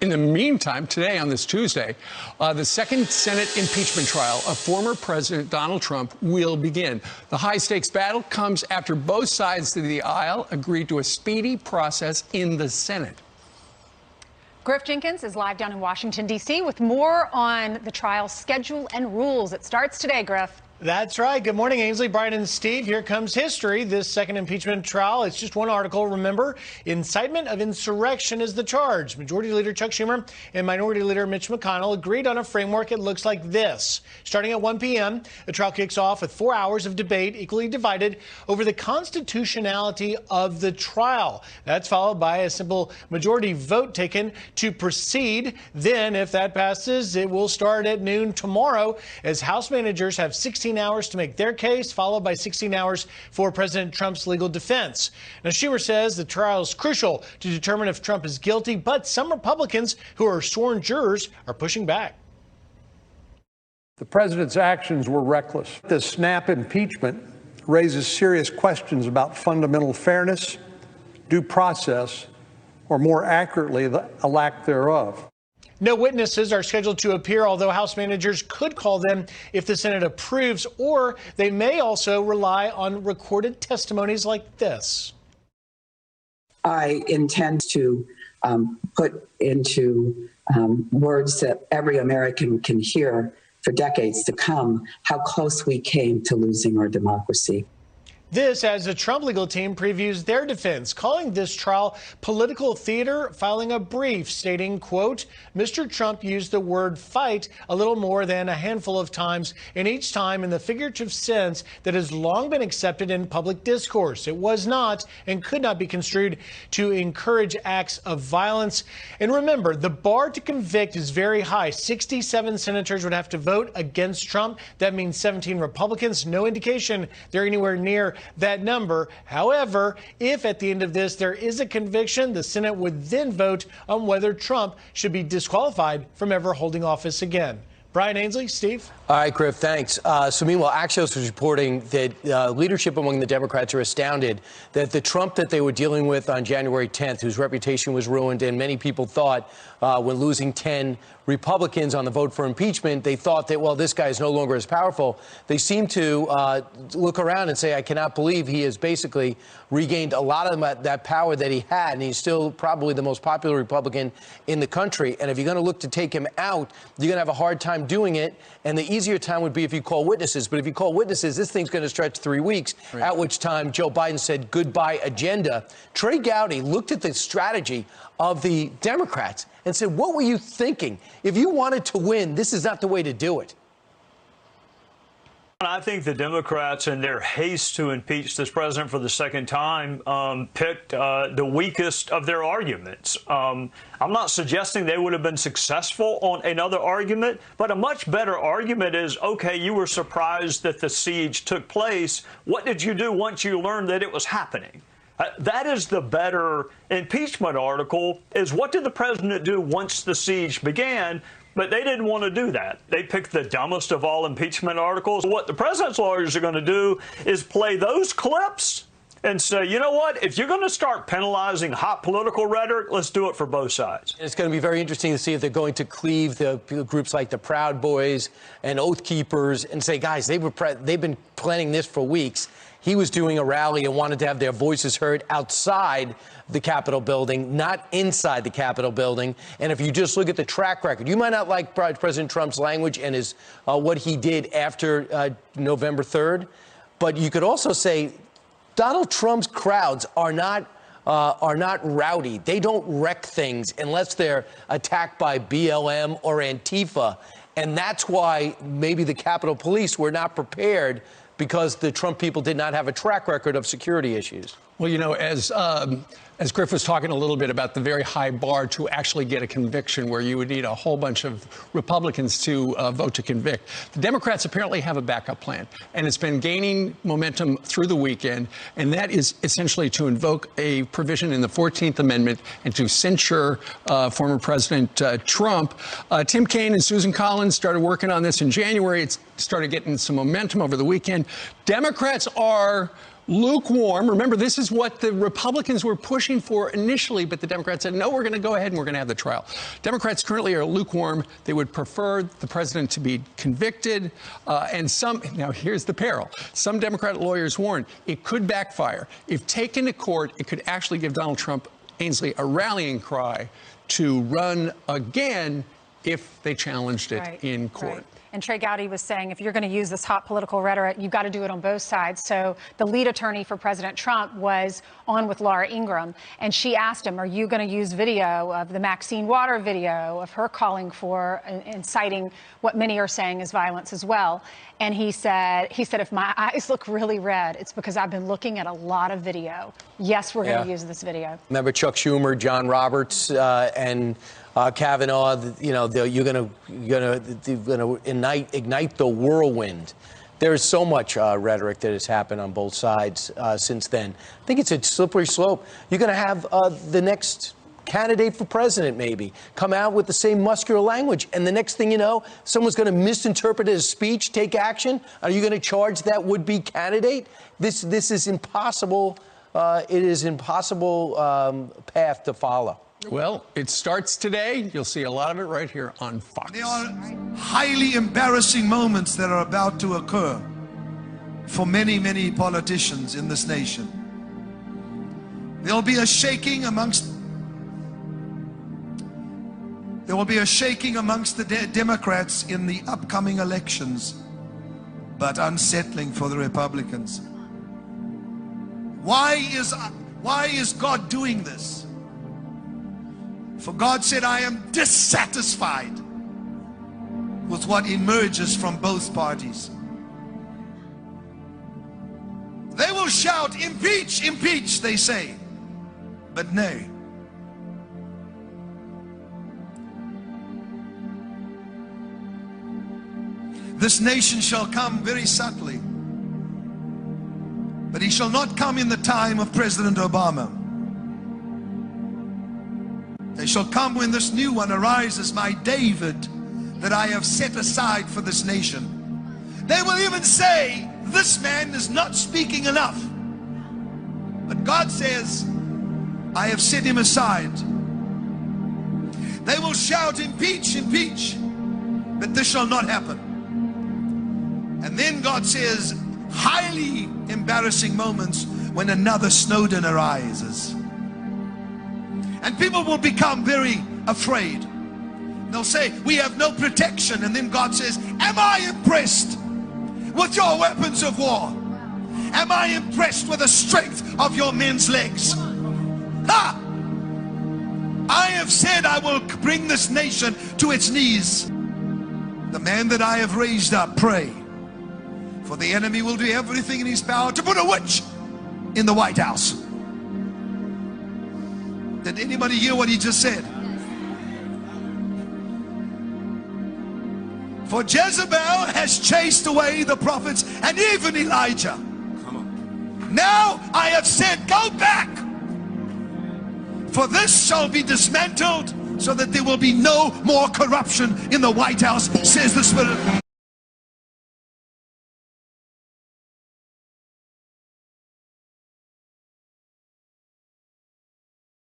In the meantime, today on this Tuesday, the second Senate impeachment trial of former President Donald Trump will begin. The high-stakes battle comes after both sides of the aisle agreed to a speedy process in the Senate. Griff Jenkins is live down in Washington, D.C. with more on the trial schedule and rules. It starts today, Griff. That's right. Good morning, Ainsley, Brian, and Steve. Here comes history. This second impeachment trial, it's just one article. Remember, incitement of insurrection is the charge. Majority Leader Chuck Schumer and Minority Leader Mitch McConnell agreed on a framework. It looks like this. Starting at 1 p.m., the trial kicks off with 4 hours of debate, equally divided over the constitutionality of the trial. That's followed by a simple majority vote taken to proceed. Then, if that passes, it will start at noon tomorrow, as House managers have 16 hours to make their case, followed by 16 hours for President Trump's legal defense. Now, Schumer says the trial is crucial to determine if Trump is guilty, but some Republicans who are sworn jurors are pushing back. The president's actions were reckless. The snap impeachment raises serious questions about fundamental fairness, due process, or more accurately, a lack thereof. No witnesses are scheduled to appear, although House managers could call them if the Senate approves, or they may also rely on recorded testimonies like this. I intend to put into words that every American can hear for decades to come how close we came to losing our democracy. This as the Trump legal team previews their defense, calling this trial political theater, filing a brief stating, quote, Mr. Trump used the word fight a little more than a handful of times, and each time in the figurative sense that has long been accepted in public discourse. It was not and could not be construed to encourage acts of violence. And remember, the bar to convict is very high. 67 senators would have to vote against Trump. That means 17 Republicans. No indication they're anywhere near that number. However, if at the end of this there is a conviction, the Senate would then vote on whether Trump should be disqualified from ever holding office again. Brian, Ainsley, Steve. All right, Griff, thanks. So meanwhile, Axios was reporting that leadership among the Democrats are astounded that the Trump that they were dealing with on January 10th, whose reputation was ruined, and many people thought when losing 10 Republicans on the vote for impeachment, they thought that, well, this guy is no longer as powerful. They seem to look around and say, I cannot believe he has basically regained a lot of that power that he had, and he's still probably the most popular Republican in the country. And if you're going to look to take him out, you're going to have a hard time doing it. And the easier time would be if you call witnesses. But if you call witnesses, this thing's going to stretch 3 weeks, right, at which time Joe Biden said goodbye agenda. Trey Gowdy looked at the strategy of the Democrats and said, what were you thinking? If you wanted to win, this is not the way to do it. I think the Democrats, in their haste to impeach this president for the second time, picked the weakest of their arguments. I'm not suggesting they would have been successful on another argument, but a much better argument is, okay, you were surprised that the siege took place. What did you do once you learned that it was happening? That is the better impeachment article, is what did the president do once the siege began? But they didn't want to do that. They picked the dumbest of all impeachment articles. What the president's lawyers are going to do is play those clips and say, you know what, if you're going to start penalizing hot political rhetoric, let's do it for both sides. It's going to be very interesting to see if they're going to cleave the groups like the Proud Boys and Oath Keepers and say, guys, they've been planning this for weeks. He was doing a rally and wanted to have their voices heard outside the Capitol building, not inside the Capitol building. And if you just look at the track record, you might not like President Trump's language and his what he did after November 3rd, but you could also say Donald Trump's crowds are not rowdy. They don't wreck things unless they're attacked by BLM or Antifa. And that's why maybe the Capitol Police were not prepared, because the Trump people did not have a track record of security issues. Well, you know, as Griff was talking a little bit about the very high bar to actually get a conviction, where you would need a whole bunch of Republicans to vote to convict, the Democrats apparently have a backup plan, and it's been gaining momentum through the weekend, and that is essentially to invoke a provision in the 14th Amendment and to censure former President Trump. Tim Kaine and Susan Collins started working on this in January. It's started getting some momentum over the weekend. Democrats are lukewarm. Remember, this is what the Republicans were pushing for initially, but the Democrats said, no, we're going to go ahead and we're going to have the trial. Democrats currently are lukewarm. They would prefer the president to be convicted. Now here's the peril. Some Democrat lawyers warn it could backfire. If taken to court, it could actually give Donald Trump, Ainsley, a rallying cry to run again if they challenged it in court. Right. And Trey Gowdy was saying, if you're going to use this hot political rhetoric, you've got to do it on both sides. So the lead attorney for President Trump was on with Laura Ingraham, and she asked him, are you going to use video of the Maxine Waters video of her calling for inciting what many are saying is violence as well? And he said, if my eyes look really red, it's because I've been looking at a lot of video. Yes, we're going to use this video. Remember Chuck Schumer, John Roberts, and Kavanaugh, you know, you're going to ignite the whirlwind. There's so much rhetoric that has happened on both sides since then. I think it's a slippery slope. You're going to have the next candidate for president maybe come out with the same muscular language, and the next thing you know, someone's going to misinterpret his speech, take action. Are you going to charge that would-be candidate? This is impossible. It is impossible path to follow. Well, it starts today. You'll see a lot of it right here on Fox. There are highly embarrassing moments that are about to occur for many, many politicians in this nation. There will be a shaking amongst the Democrats in the upcoming elections, but unsettling for the Republicans. Why is God doing this? For God said, I am dissatisfied with what emerges from both parties. They will shout, impeach, impeach, they say. But nay. This nation shall come very subtly. But he shall not come in the time of President Obama. They shall come when this new one arises, my David, that I have set aside for this nation. They will even say, this man is not speaking enough. But God says, I have set him aside. They will shout, impeach, impeach, but this shall not happen. And then God says, highly embarrassing moments when another Snowden arises. And people will become very afraid. They'll say, we have no protection. And then God says, am I impressed with your weapons of war? Am I impressed with the strength of your men's legs? Ha! I have said I will bring this nation to its knees. The man that I have raised up, pray. For the enemy will do everything in his power to put a witch in the White House. Did anybody hear what he just said? For Jezebel has chased away the prophets and even Elijah. Now I have said, go back. For this shall be dismantled so that there will be no more corruption in the White House, says the Spirit.